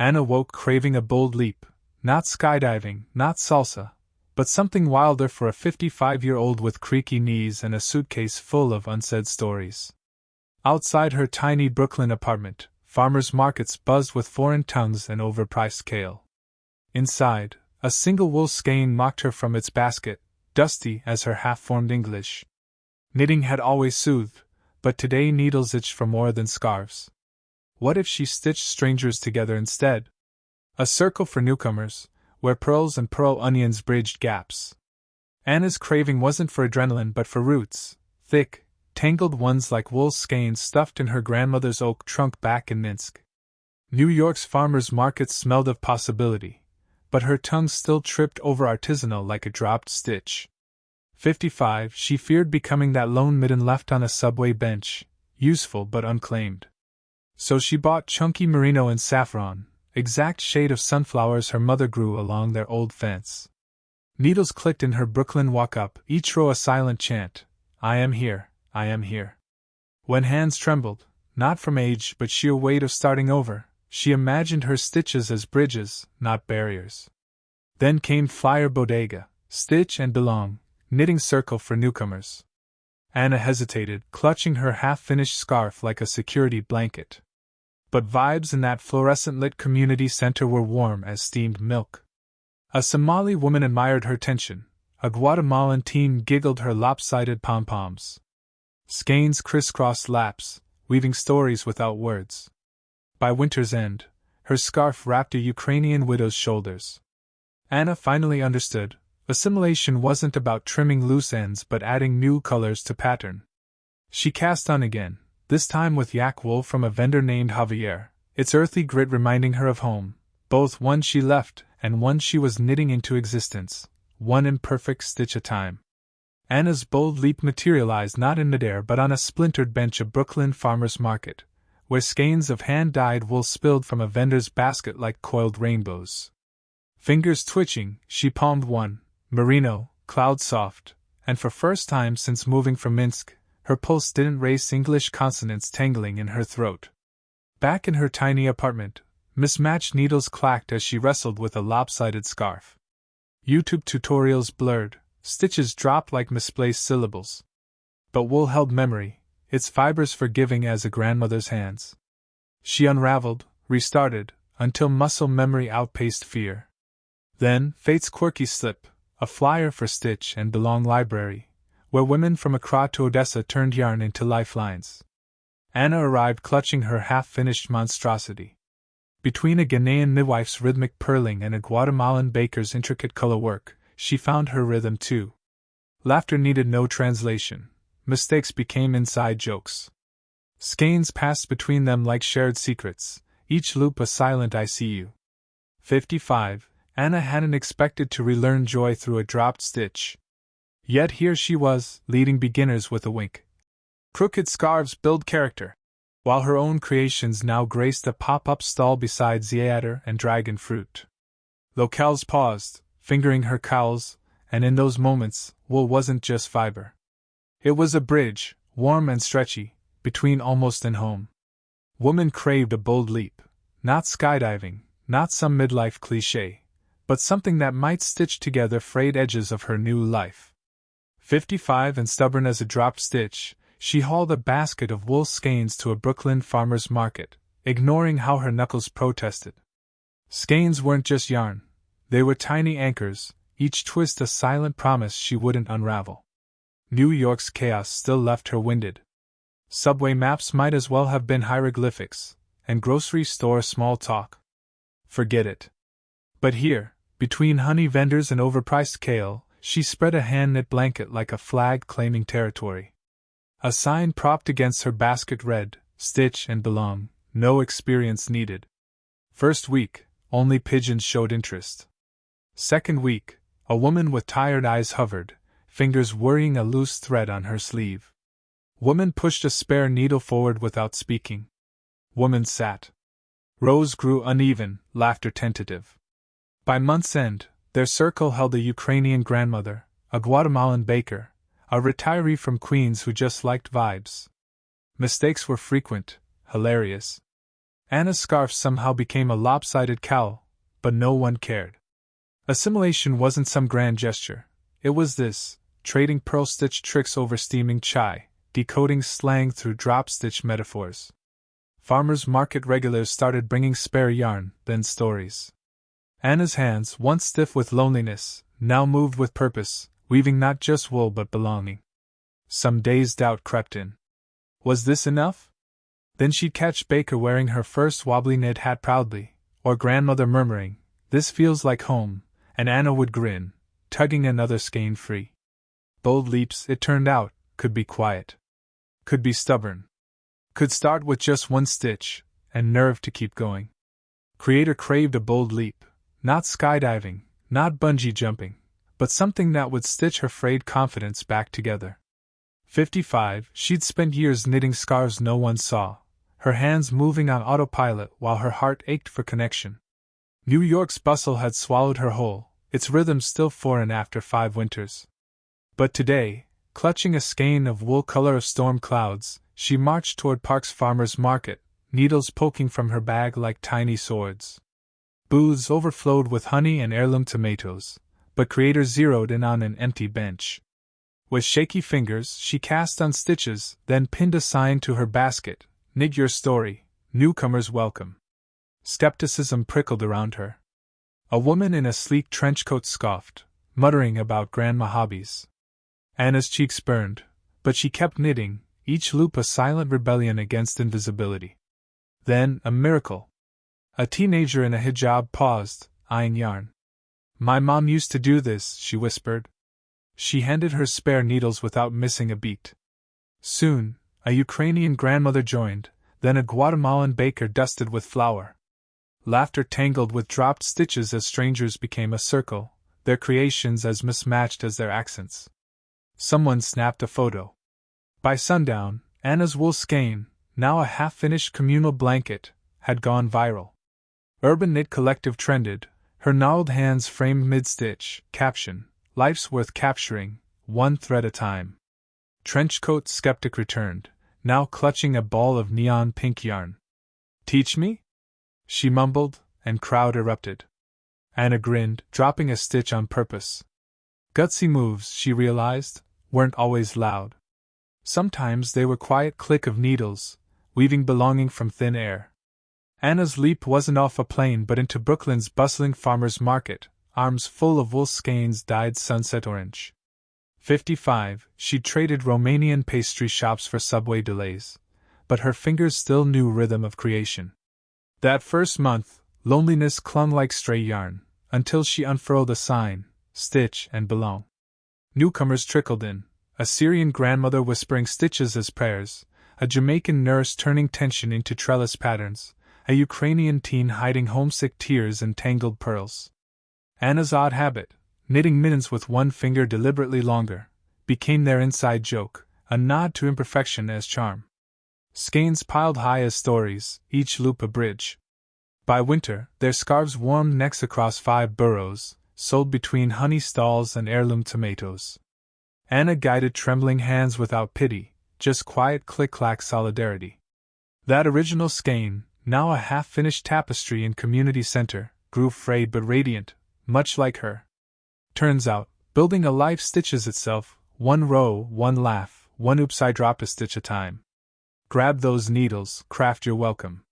Anna woke craving a bold leap, not skydiving, not salsa, but something wilder for a 55-year-old with creaky knees and a suitcase full of unsaid stories. Outside her tiny Brooklyn apartment, farmers' markets buzzed with foreign tongues and overpriced kale. Inside, a single wool skein mocked her from its basket, dusty as her half-formed English. Knitting had always soothed, but today needles itched for more than scarves. What if she stitched strangers together instead? A circle for newcomers, where pearls and pearl onions bridged gaps. Anna's craving wasn't for adrenaline but for roots, thick, tangled ones like wool skeins stuffed in her grandmother's oak trunk back in Minsk. New York's farmers' markets smelled of possibility, but her tongue still tripped over artisanal like a dropped stitch. 55, she feared becoming that lone mitten left on a subway bench, useful but unclaimed. So she bought chunky merino and saffron, exact shade of sunflowers her mother grew along their old fence. Needles clicked in her Brooklyn walk-up, each row a silent chant, I am here, I am here. When hands trembled, not from age but sheer weight of starting over, she imagined her stitches as bridges, not barriers. Then came Flyer Bodega, Stitch and Belong, knitting circle for newcomers. Anna hesitated, clutching her half-finished scarf like a security blanket. But vibes in that fluorescent-lit community center were warm as steamed milk. A Somali woman admired her tension, a Guatemalan teen giggled her lopsided pom-poms. Skeins crisscrossed laps, weaving stories without words. By winter's end, her scarf wrapped a Ukrainian widow's shoulders. Anna finally understood. Assimilation wasn't about trimming loose ends but adding new colors to pattern. She cast on again, this time with yak wool from a vendor named Javier, its earthy grit reminding her of home, both one she left and one she was knitting into existence, one imperfect stitch a time. Anna's bold leap materialized not in midair but on a splintered bench of Brooklyn farmers' market, where skeins of hand-dyed wool spilled from a vendor's basket like coiled rainbows. Fingers twitching, she palmed one, merino, cloud soft, and for first time since moving from Minsk, her pulse didn't race English consonants tangling in her throat. Back in her tiny apartment, mismatched needles clacked as she wrestled with a lopsided scarf. YouTube tutorials blurred, stitches dropped like misplaced syllables. But wool held memory, its fibers forgiving as a grandmother's hands. She unraveled, restarted, until muscle memory outpaced fear. Then, fate's quirky slip, a flyer for Stitch and Belong Library, where women from Accra to Odessa turned yarn into lifelines. Anna arrived clutching her half-finished monstrosity. Between a Ghanaian midwife's rhythmic purling and a Guatemalan baker's intricate color work, she found her rhythm too. Laughter needed no translation. Mistakes became inside jokes. Skeins passed between them like shared secrets, each loop a silent I see you. 55. Anna hadn't expected to relearn joy through a dropped stitch. Yet here she was, leading beginners with a wink. Crooked scarves build character, while her own creations now graced a pop-up stall beside zeader and dragon fruit. Locales paused, fingering her cowls, and in those moments, wool wasn't just fiber. It was a bridge, warm and stretchy, between almost and home. Woman craved a bold leap, not skydiving, not some midlife cliché, but something that might stitch together frayed edges of her new life. 55 and stubborn as a dropped stitch, she hauled a basket of wool skeins to a Brooklyn farmer's market, ignoring how her knuckles protested. Skeins weren't just yarn, they were tiny anchors, each twist a silent promise she wouldn't unravel. New York's chaos still left her winded. Subway maps might as well have been hieroglyphics, and grocery store small talk. Forget it. But here, between honey vendors and overpriced kale, she spread a hand-knit blanket like a flag claiming territory. A sign propped against her basket read, Stitch and Belong, no experience needed. First week, only pigeons showed interest. Second week, a woman with tired eyes hovered, fingers worrying a loose thread on her sleeve. Woman pushed a spare needle forward without speaking. Woman sat. Rows grew uneven, laughter tentative. By month's end, their circle held a Ukrainian grandmother, a Guatemalan baker, a retiree from Queens who just liked vibes. Mistakes were frequent, hilarious. Anna's scarf somehow became a lopsided cowl, but no one cared. Assimilation wasn't some grand gesture. It was this, trading pearl-stitch tricks over steaming chai, decoding slang through drop-stitch metaphors. Farmers' market regulars started bringing spare yarn, then stories. Anna's hands, once stiff with loneliness, now moved with purpose, weaving not just wool but belonging. Some days doubt crept in. Was this enough? Then she'd catch Baker wearing her first wobbly knit hat proudly, or grandmother murmuring, "This feels like home," and Anna would grin, tugging another skein free. Bold leaps, it turned out, could be quiet. Could be stubborn. Could start with just one stitch, and nerve to keep going. Creator craved a bold leap, not skydiving, not bungee jumping, but something that would stitch her frayed confidence back together. 55, she'd spent years knitting scarves no one saw, her hands moving on autopilot while her heart ached for connection. New York's bustle had swallowed her whole, its rhythm still foreign after 5 winters. But today, clutching a skein of wool color of storm clouds, she marched toward Park's farmer's market, needles poking from her bag like tiny swords. Booths overflowed with honey and heirloom tomatoes, but Creator zeroed in on an empty bench. With shaky fingers, she cast on stitches, then pinned a sign to her basket, "Knit your story, newcomers welcome." Skepticism prickled around her. A woman in a sleek trench coat scoffed, muttering about grandma hobbies. Anna's cheeks burned, but she kept knitting, each loop a silent rebellion against invisibility. Then, a miracle. A teenager in a hijab paused, eyeing yarn. "My mom used to do this," she whispered. She handed her spare needles without missing a beat. Soon, a Ukrainian grandmother joined, then a Guatemalan baker dusted with flour. Laughter tangled with dropped stitches as strangers became a circle, their creations as mismatched as their accents. Someone snapped a photo. By sundown, Anna's wool skein, now a half-finished communal blanket, had gone viral. Urban Knit Collective trended, her gnarled hands framed mid-stitch, caption, "Life's worth capturing, one thread a time." Trenchcoat skeptic returned, now clutching a ball of neon pink yarn. "Teach me?" she mumbled, and crowd erupted. Anna grinned, dropping a stitch on purpose. Gutsy moves, she realized, weren't always loud. Sometimes they were quiet click of needles, weaving belonging from thin air. Anna's leap wasn't off a plane but into Brooklyn's bustling farmer's market, arms full of wool skeins dyed sunset orange. 55, she'd traded Romanian pastry shops for subway delays, but her fingers still knew rhythm of creation. That first month, loneliness clung like stray yarn, until she unfurled a sign, "Stitch and belong." Newcomers trickled in, a Syrian grandmother whispering stitches as prayers, a Jamaican nurse turning tension into trellis patterns, a Ukrainian teen hiding homesick tears in tangled pearls. Anna's odd habit, knitting mittens with one finger deliberately longer, became their inside joke, a nod to imperfection as charm. Skeins piled high as stories, each loop a bridge. By winter, their scarves warmed necks across 5 boroughs, sold between honey stalls and heirloom tomatoes. Anna guided trembling hands without pity, just quiet click-clack solidarity. That original skein, now a half-finished tapestry in community center, grew frayed but radiant, much like her. Turns out, building a life stitches itself, one row, one laugh, one oops I dropped a stitch a time. Grab those needles, craft your welcome.